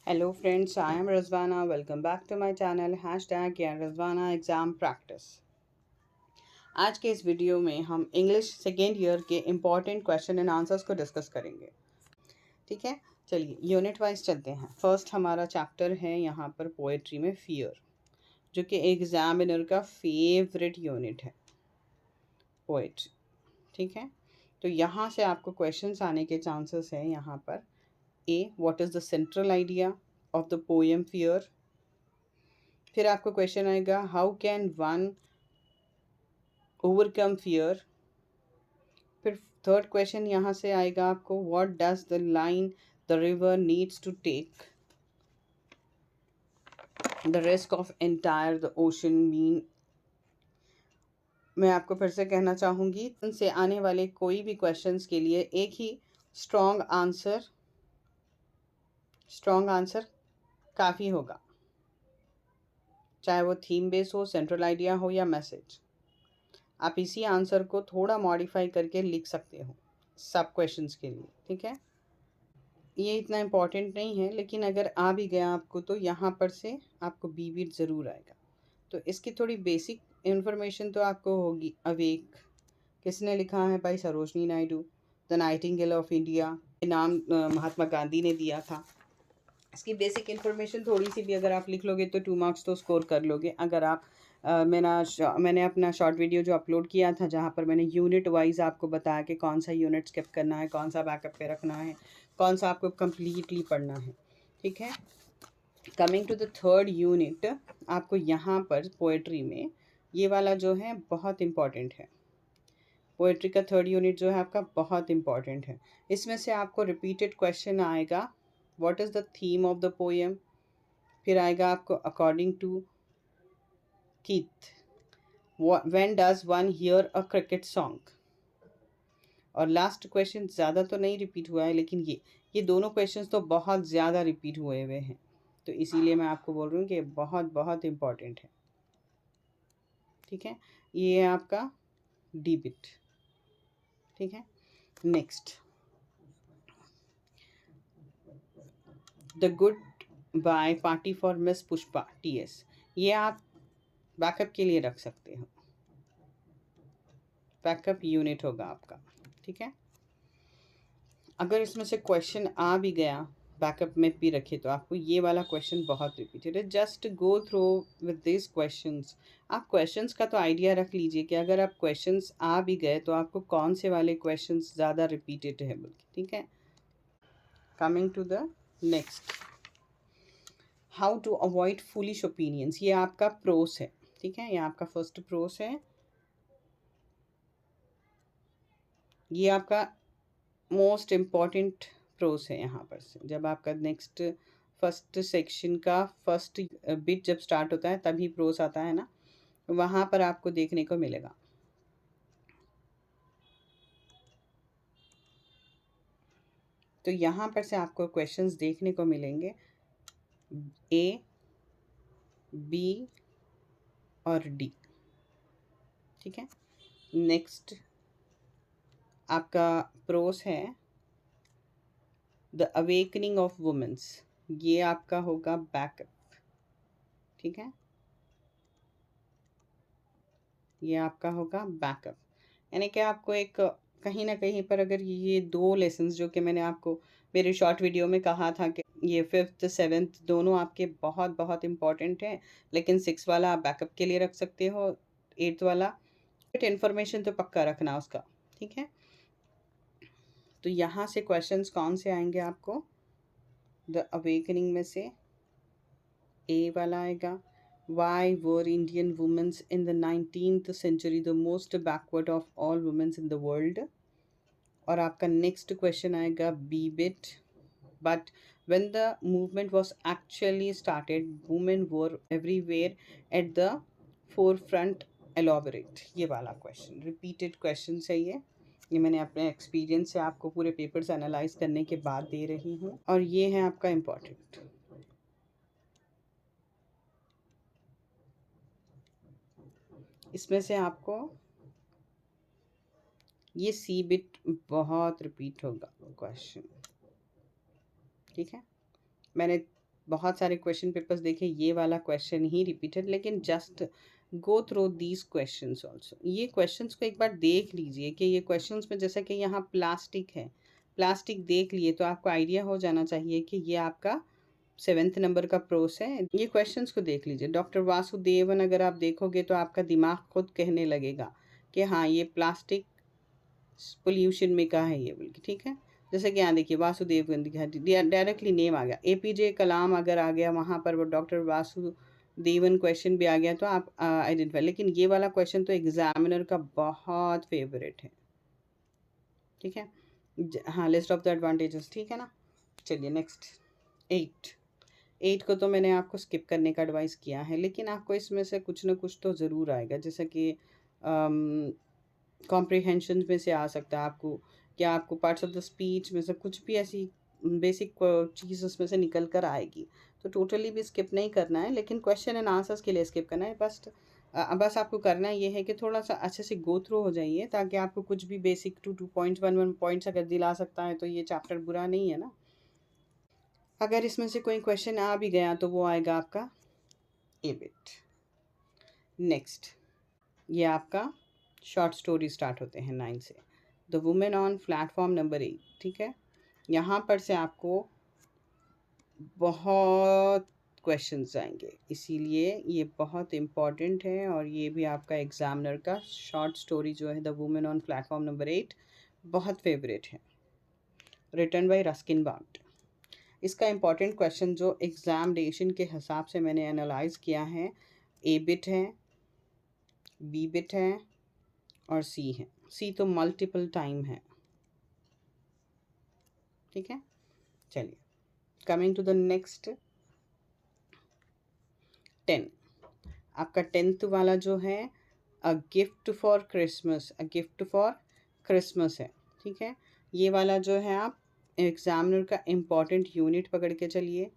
Hello friends, I am Razwana. Welcome back to my channel #Razwana Exam Practice। आज के इस video में हम इंग्लिश सेकेंड ईयर के इम्पॉर्टेंट क्वेश्चन एंड आंसर्स को डिस्कस करेंगे। ठीक है, चलिए यूनिट वाइज चलते हैं। फर्स्ट हमारा चैप्टर है यहाँ पर पोएट्री में फियर, जो कि एग्जामिनर का फेवरेट यूनिट है, पोएट्री। ठीक है, तो यहाँ से आपको क्वेश्चंस आने के चांसेस हैं। यहाँ पर a, what is the central idea of the poem fear. फिर आपको क्वेश्चन आएगा, how can one overcome fear. फिर थर्ड क्वेश्चन यहाँ से आएगा आपको, what does the line the river needs to take the risk of entire the ocean mean. मैं आपको फिर से कहना चाहूँगी, इनसे आने वाले कोई भी क्वेश्चंस के लिए एक ही स्ट्रॉन्ग आंसर काफ़ी होगा, चाहे वो थीम बेस हो, सेंट्रल आइडिया हो या मैसेज। आप इसी आंसर को थोड़ा मॉडिफाई करके लिख सकते हो सब क्वेश्चंस के लिए। ठीक है, ये इतना इम्पॉर्टेंट नहीं है, लेकिन अगर आ भी गया आपको तो यहाँ पर से आपको बी बीट ज़रूर आएगा। तो इसकी थोड़ी बेसिक इन्फॉर्मेशन तो आपको होगी। अवेक किसने लिखा है? भाई Sarojini Naidu, the Nightingale of India. ये नाम महात्मा गांधी ने दिया था। इसकी बेसिक इन्फॉर्मेशन थोड़ी सी भी अगर आप लिख लोगे तो 2 मार्क्स तो स्कोर कर लोगे। अगर आप मैंने अपना शॉर्ट वीडियो जो अपलोड किया था, जहाँ पर मैंने यूनिट वाइज आपको बताया कि कौन सा यूनिट स्किप करना है, कौन सा बैकअप पे रखना है, कौन सा आपको कम्प्लीटली पढ़ना है। ठीक है, coming to the third unit, आपको यहाँ पर पोएट्री में ये वाला जो है बहुत इम्पॉर्टेंट है। पोएट्री का थर्ड यूनिट जो है आपका बहुत इम्पॉर्टेंट है। इसमें से आपको रिपीटेड क्वेश्चन आएगा, what is the theme of the poem. फिर आएगा आपको according to Keats, when does one hear a cricket song. और लास्ट क्वेश्चन ज़्यादा तो नहीं रिपीट हुआ है, लेकिन ये दोनों क्वेश्चंस तो बहुत ज़्यादा रिपीट हुए हुए हैं, तो इसीलिए मैं आपको बोल रही हूँ कि बहुत बहुत इम्पॉर्टेंट है। ठीक है, ये है आपका डी बिट। ठीक है, next, the good bye party for miss Pushpa TS। ये आप बैकअप के लिए रख सकते हो, बैकअप यूनिट होगा आपका। ठीक है, अगर इसमें से क्वेश्चन आ भी गया बैकअप में भी रखे तो आपको ये वाला क्वेश्चन बहुत रिपीटेड है। Just go through with this questions. आप क्वेश्चंस का तो आइडिया रख लीजिए कि अगर आप क्वेश्चंस आ भी गए तो आपको कौन से वाले क्वेश्चंस ज़्यादा रिपीटेड है बल्कि। ठीक है, coming to the next, how to avoid foolish opinions. ये आपका प्रोस है। ठीक है, ये आपका फर्स्ट प्रोस है। ये आपका मोस्ट इम्पॉर्टेंट प्रोस है। यहाँ पर से जब आपका नेक्स्ट फर्स्ट सेक्शन का फर्स्ट बिट जब स्टार्ट होता है तभी प्रोस आता है ना, वहाँ पर आपको देखने को मिलेगा। तो यहाँ पर से आपको क्वेश्चंस देखने को मिलेंगे, A, B और D। ठीक है, नेक्स्ट आपका प्रोस है द अवेकनिंग ऑफ वुमेन्स। ये आपका होगा बैकअप। ठीक है, ये आपका होगा बैकअप। यानी कि आपको एक कहीं ना कहीं पर अगर ये दो लेसन्स जो कि मैंने आपको मेरे शॉर्ट वीडियो में कहा था कि ये 5th 7th दोनों आपके बहुत बहुत इम्पॉर्टेंट हैं, लेकिन 6 वाला आप बैकअप के लिए रख सकते हो, 8th वाला इन्फॉर्मेशन तो पक्का रखना उसका। ठीक है, तो यहाँ से क्वेश्चंस कौन से आएंगे आपको, द अवेकनिंग में से ए वाला आएगा, Why were Indian women in the 19th century the most backward of all women in the world? और आपका नेक्स्ट क्वेश्चन आएगा the bet, but when the movement was actually started women were everywhere at the forefront, elaborate। ये वाला question repeated question है। ये मैंने अपने experience से आपको पूरे पेपर्स एनालाइज करने के बाद दे रही हूँ, और ये है आपका इम्पोर्टेंट। इसमें से आपको ये सी बिट बहुत रिपीट होगा क्वेश्चन। ठीक है, मैंने बहुत सारे क्वेश्चन पेपर्स देखे, ये वाला क्वेश्चन ही रिपीटेड, लेकिन just go through these questions also. ये क्वेश्चंस को एक बार देख लीजिए कि ये क्वेश्चंस में जैसा कि यहाँ प्लास्टिक है, प्लास्टिक देख लिए तो आपको आइडिया हो जाना चाहिए कि ये आपका 7th नंबर का प्रोस है। ये क्वेश्चंस को देख लीजिए। डॉक्टर वासुदेवन अगर आप देखोगे तो आपका दिमाग खुद कहने लगेगा कि हाँ ये प्लास्टिक पोल्यूशन में का है ये बोल के, ठीक है। जैसे कि यहाँ देखिए वासुदेवन डायरेक्टली नेम आ गया, एपीजे कलाम अगर आ गया वहाँ पर, वो डॉक्टर वासुदेवन क्वेश्चन भी आ गया तो आप आइडेंटिफाई। लेकिन ये वाला क्वेश्चन तो एग्जामिनर का बहुत फेवरेट है, ठीक है। हाँ, लिस्ट ऑफ द एडवांटेजेस, ठीक है ना। चलिए नेक्स्ट 8 को तो मैंने आपको स्किप करने का एडवाइस किया है, लेकिन आपको इसमें से कुछ ना कुछ तो ज़रूर आएगा। जैसे कि कॉम्प्रिहेंशन में से आ सकता है आपको, क्या आपको पार्ट्स ऑफ द स्पीच में से कुछ भी ऐसी बेसिक चीज़ उसमें से निकल कर आएगी। तो टोटली भी स्किप नहीं करना है, लेकिन क्वेश्चन एंड आंसर्स के लिए स्किप करना है। बस आपको करना ये है कि थोड़ा सा अच्छे से गो थ्रू हो जाइए, ताकि आपको कुछ भी बेसिक 2.11 पॉइंट्स अगर दिला सकता है तो ये चैप्टर बुरा नहीं है ना। अगर इसमें से कोई क्वेश्चन आ भी गया तो वो आएगा आपका एबिट। नेक्स्ट, ये आपका शॉर्ट स्टोरी स्टार्ट होते हैं 9 से। The women on platform number 8, ठीक है। यहाँ पर से आपको बहुत क्वेश्चंस आएंगे, इसीलिए ये बहुत इम्पॉर्टेंट है। और ये भी आपका एग्जामिनर का शॉर्ट स्टोरी जो है the women on platform number 8 बहुत फेवरेट है, रिटन बाय रस्किन बॉन्ड। इसका इम्पॉर्टेंट क्वेश्चन जो एग्जामिनेशन के हिसाब से मैंने एनालाइज किया है, ए बिट है, बी बिट है और सी है। सी तो मल्टीपल टाइम है, ठीक है। चलिए कमिंग टू द नेक्स्ट 10, आपका 10th वाला जो है a gift for Christmas, a gift for Christmas है, ठीक है। ये वाला जो है आप एग्जामिनर का इम्पॉर्टेंट यूनिट पकड़ के चलिए,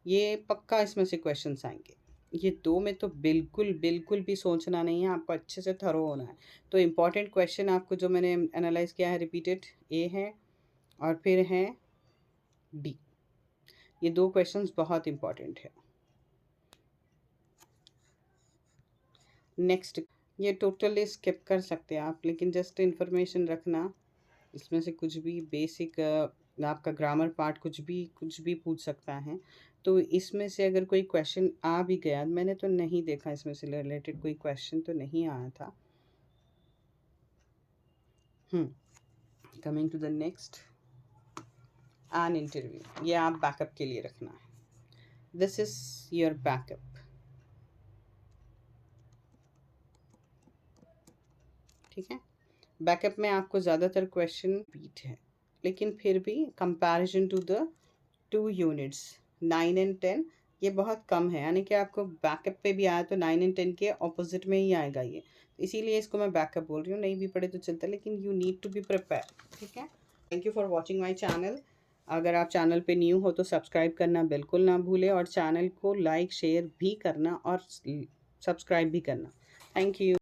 ये पक्का इसमें से क्वेश्चंस आएंगे। ये 2 में तो बिल्कुल बिल्कुल भी सोचना नहीं है, आपको अच्छे से थरो होना है। तो इम्पॉर्टेंट क्वेश्चन आपको जो मैंने एनालाइज किया है रिपीटेड, ए है और फिर है डी। ये 2 क्वेश्चंस बहुत इम्पॉर्टेंट है। नेक्स्ट, ये टोटली स्किप कर सकते हैं आप, लेकिन जस्ट इन्फॉर्मेशन रखना, इसमें से कुछ भी बेसिक आपका ग्रामर पार्ट कुछ भी पूछ सकता है। तो इसमें से अगर कोई क्वेश्चन आ भी गया, मैंने तो नहीं देखा इसमें से रिलेटेड कोई क्वेश्चन तो नहीं आया था। Coming to the next, an interview, ये आप बैकअप के लिए रखना है। दिस इज योर बैकअप, ठीक है। बैकअप में आपको ज़्यादातर क्वेश्चन रिपीट है, लेकिन फिर भी comparison to the 2 units 9 and 10 ये बहुत कम है, यानी कि आपको बैकअप पे भी आया तो 9 एंड 10 के ऑपोजिट में ही आएगा ये, इसीलिए इसको मैं बैकअप बोल रही हूँ। नहीं भी पढ़े तो चलता, लेकिन you need to be prepare, ठीक है। Thank you for watching my channel. अगर आप चैनल पे न्यू हो तो सब्सक्राइब करना बिल्कुल ना भूलें, और चैनल को लाइक शेयर भी करना और सब्सक्राइब भी करना। Thank you.